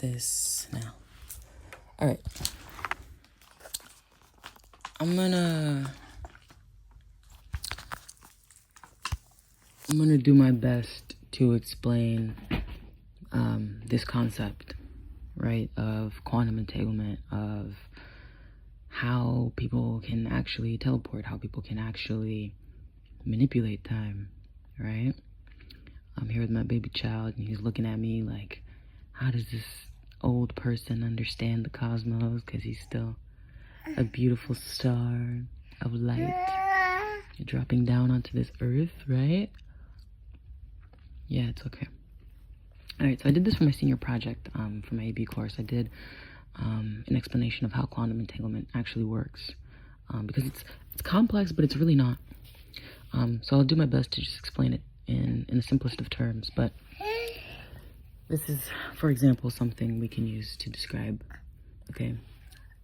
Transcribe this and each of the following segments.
this now. All right. I'm gonna do my best to explain this concept, right, of quantum entanglement, of how people can actually teleport, how people can actually manipulate time, right? I'm here with my baby child, and he's looking at me like, how does this old person understand the cosmos? Because he's still a beautiful star of light dropping down onto this earth, right? Yeah, it's okay. All right, so I did this for my senior project for my AB course. I did an explanation of how quantum entanglement actually works, because it's complex, but it's really not. So I'll do my best to just explain it in the simplest of terms. But this is, for example, something we can use to describe. Okay,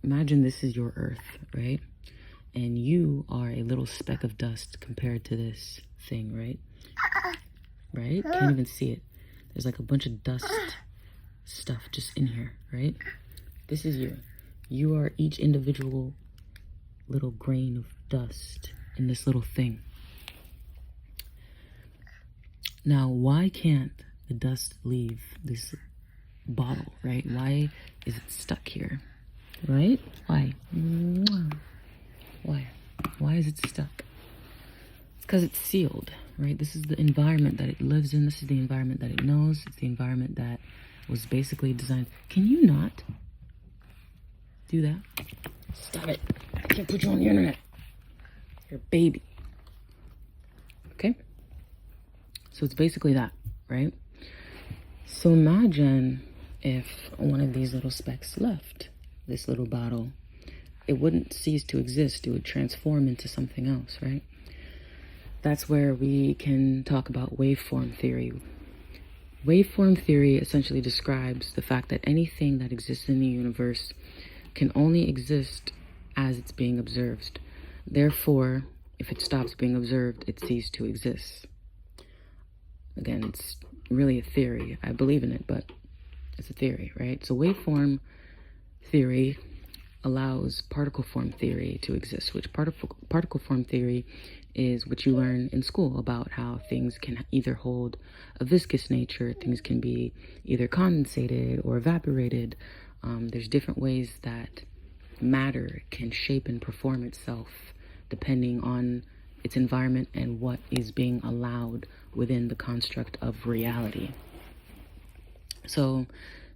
imagine this is your Earth, right? And you are a little speck of dust compared to this thing, right? Right? Can't even see it. There's like a bunch of dust stuff just in here, right? This is you. You are each individual little grain of dust in this little thing. Now, why can't the dust leave this bottle, right? Why is it stuck here, right? Why? Why? Why is it stuck? It's because it's sealed, right? This is the environment that it lives in. This is the environment that it knows. It's the environment that was basically designed. Can you not do that? Stop it. I can't put you on the internet. You're a baby. Okay? So it's basically that, right? So imagine if one of these little specks left this little bottle. It wouldn't cease to exist. It would transform into something else, right? That's where we can talk about waveform theory. Waveform theory essentially describes the fact that anything that exists in the universe can only exist as it's being observed. Therefore, if it stops being observed, it ceases to exist. Again, it's really a theory. I believe in it, but it's a theory, right? So waveform theory allows particle form theory to exist, which particle form theory is what you learn in school about how things can either hold a viscous nature, things can be either condensated or evaporated. There's different ways that matter can shape and perform itself depending on its environment and what is being allowed within the construct of reality. So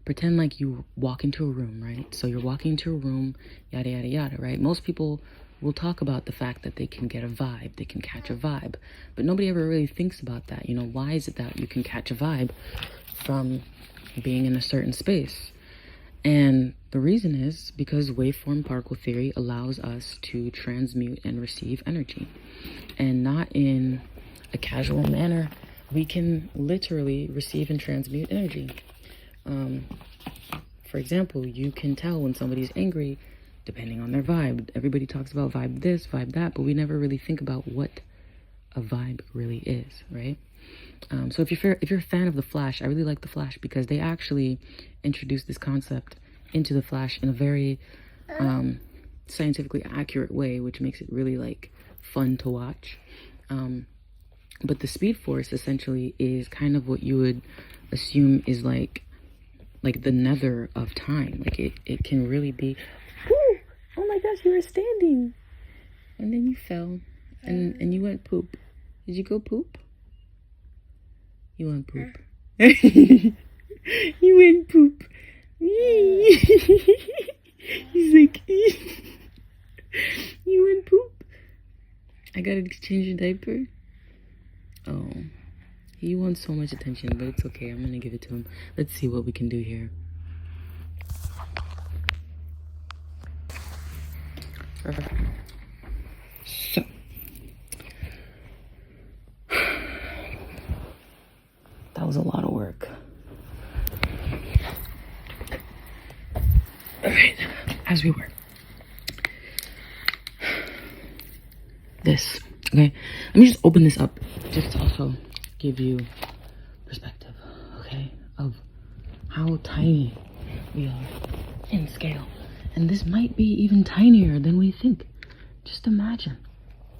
pretend like you walk into a room, right? So you're walking into a room, yada, yada, yada, right? Most people will talk about the fact that they can get a vibe, they can catch a vibe, but nobody ever really thinks about that. You know, why is it that you can catch a vibe from being in a certain space? And the reason is because waveform particle theory allows us to transmute and receive energy, and not in a casual manner. We can literally receive and transmute energy. For example, you can tell when somebody's angry depending on their vibe. Everybody talks about vibe this, vibe that, but we never really think about what a vibe really is, right? So if you're a fan of The Flash, I really like The Flash because they actually introduced this concept into The Flash in a very scientifically accurate way, which makes it really like fun to watch. But the Speed Force essentially is kind of what you would assume is like the nether of time. Like it can really be, woo, oh my gosh, you were standing and then you fell and you went poop. Did you go poop? You went poop. You went poop. He's like, you went poop. I gotta change your diaper. Oh, he wants so much attention, but it's okay. I'm gonna give it to him. Let's see what we can do here. So, that was a lot of work. All right, as we were. This, okay? Let me just open this up just to also give you perspective, okay, of how tiny we are in scale. And this might be even tinier than we think. Just imagine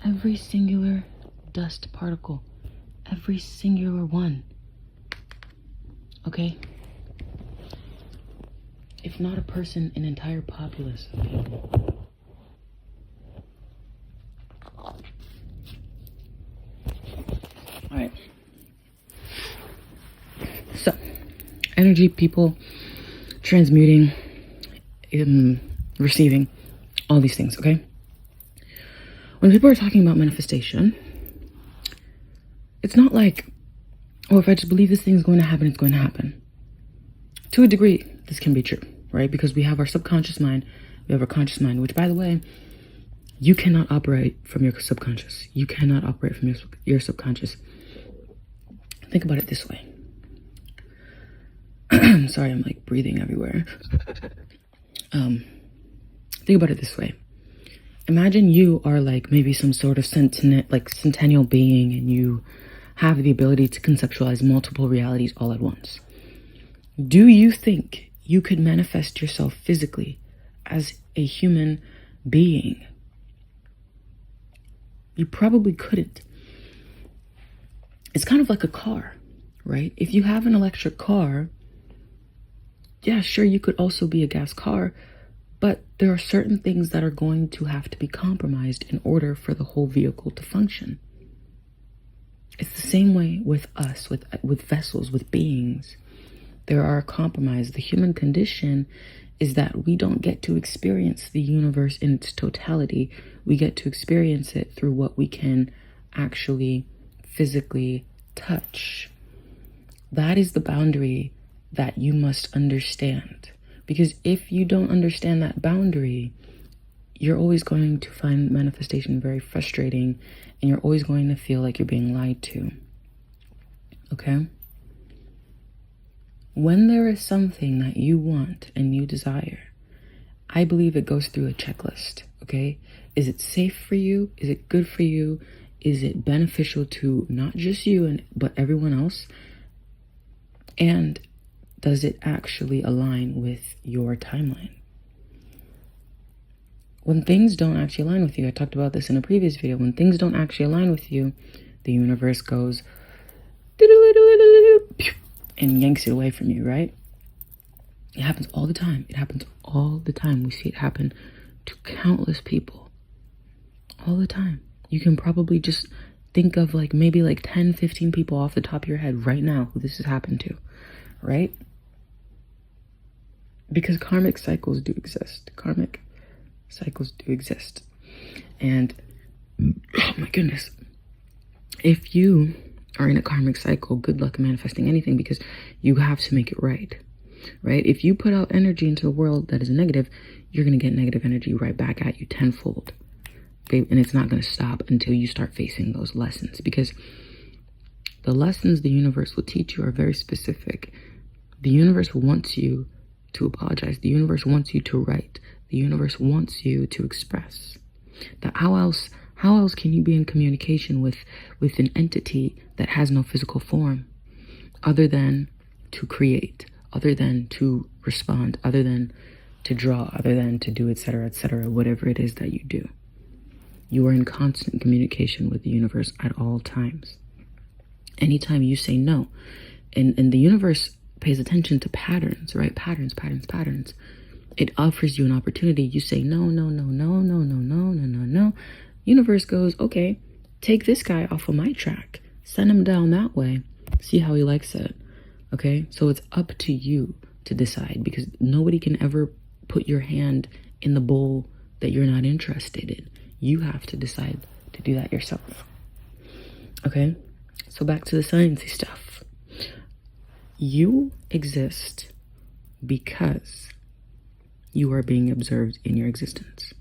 every singular dust particle, every singular one. Okay? If not a person, an entire populace of people. Alright. So, energy, people, transmuting, receiving, all these things, okay? When people are talking about manifestation, it's not like, oh, if I just believe this thing is going to happen, it's going to happen. To a degree, this can be true, right? Because we have our subconscious mind, we have our conscious mind, which, by the way, you cannot operate from your subconscious. You cannot operate from your subconscious. Think about it this way. Sorry, I'm like breathing everywhere. Think about it this way. Imagine you are like maybe some sort of centennial being, and you have the ability to conceptualize multiple realities all at once. Do you think you could manifest yourself physically as a human being? You probably couldn't. It's kind of like a car, right? If you have an electric car, yeah, sure, you could also be a gas car, but there are certain things that are going to have to be compromised in order for the whole vehicle to function. It's the same way with us, with vessels, with beings. There are compromises. The human condition is that we don't get to experience the universe in its totality. We get to experience it through what we can actually physically touch. That is the boundary that you must understand. Because if you don't understand that boundary, you're always going to find manifestation very frustrating, and you're always going to feel like you're being lied to. Okay? When there is something that you want and you desire, I believe it goes through a checklist, okay? Is it safe for you? Is it good for you? Is it beneficial to not just you, but everyone else? And does it actually align with your timeline? When things don't actually align with you, I talked about this in a previous video, when things don't actually align with you, the universe goes and yanks it away from you, right? It happens all the time. It happens all the time. We see it happen to countless people all the time. You can probably just think of like maybe like 10, 15 people off the top of your head right now who this has happened to, right? Because karmic cycles do exist. Karmic cycles do exist. And oh my goodness, if you are in a karmic cycle, good luck manifesting anything, because you have to make it right, right? If you put out energy into the world that is negative, you're going to get negative energy right back at you tenfold. Okay? And it's not going to stop until you start facing those lessons, because the lessons the universe will teach you are very specific. The universe wants you to apologize. The universe wants you to write. The universe wants you to express. How else can you be in communication with an entity that has no physical form, other than to create, other than to respond, other than to draw, other than to do, etc., whatever it is that you do? You are in constant communication with the universe at all times. Anytime you say no, and the universe pays attention to patterns, right? Patterns. It offers you an opportunity. You say no. Universe goes, okay, take this guy off of my track. Send him down that way. See how he likes it. Okay? So it's up to you to decide, because nobody can ever put your hand in the bowl that you're not interested in. You have to decide to do that yourself. Okay? So back to the sciencey stuff. You exist because you are being observed in your existence.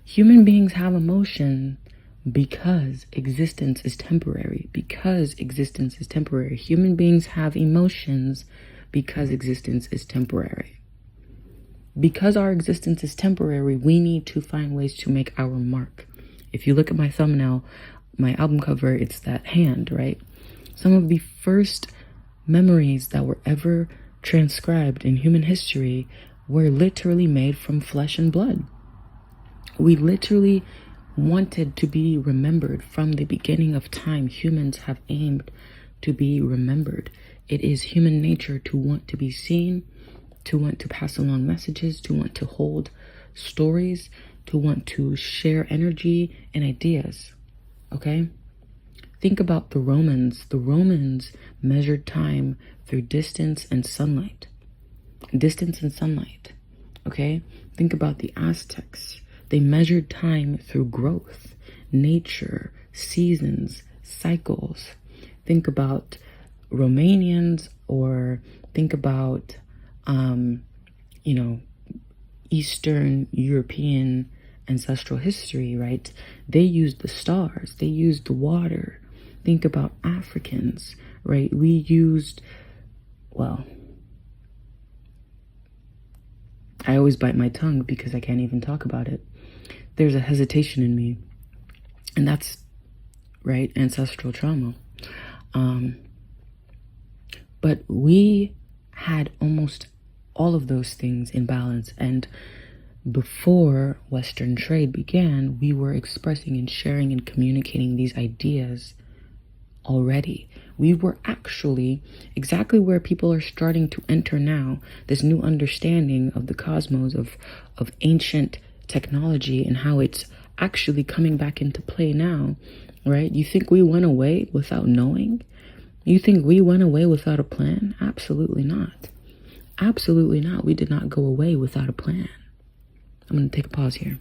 Human beings have emotion because existence is temporary. Human beings have emotions because existence is temporary. Because our existence is temporary, we need to find ways to make our mark. If you look at my thumbnail, my album cover, it's that hand, right? Some of the first memories that were ever transcribed in human history were literally made from flesh and blood. We literally wanted to be remembered from the beginning of time. Humans have aimed to be remembered. It is human nature to want to be seen, to want to pass along messages, to want to hold stories, to want to share energy and ideas. Okay? Think about the Romans. The Romans measured time through distance and sunlight. Distance and sunlight. Okay? Think about the Aztecs. They measured time through growth, nature, seasons, cycles. Think about Romanians, or think about, Eastern European ancestral history, right? They used the stars. They used the water. Think about Africans, right? We used, well, I always bite my tongue because I can't even talk about it. There's a hesitation in me, and that's, right, ancestral trauma. But we had almost all of those things in balance, and before Western trade began, we were expressing and sharing and communicating these ideas already. We were actually exactly where people are starting to enter now, this new understanding of the cosmos, of ancient technology, and how it's actually coming back into play now, right? You think we went away without knowing? You think we went away without a plan? Absolutely not. Absolutely not. We did not go away without a plan. I'm going to take a pause here.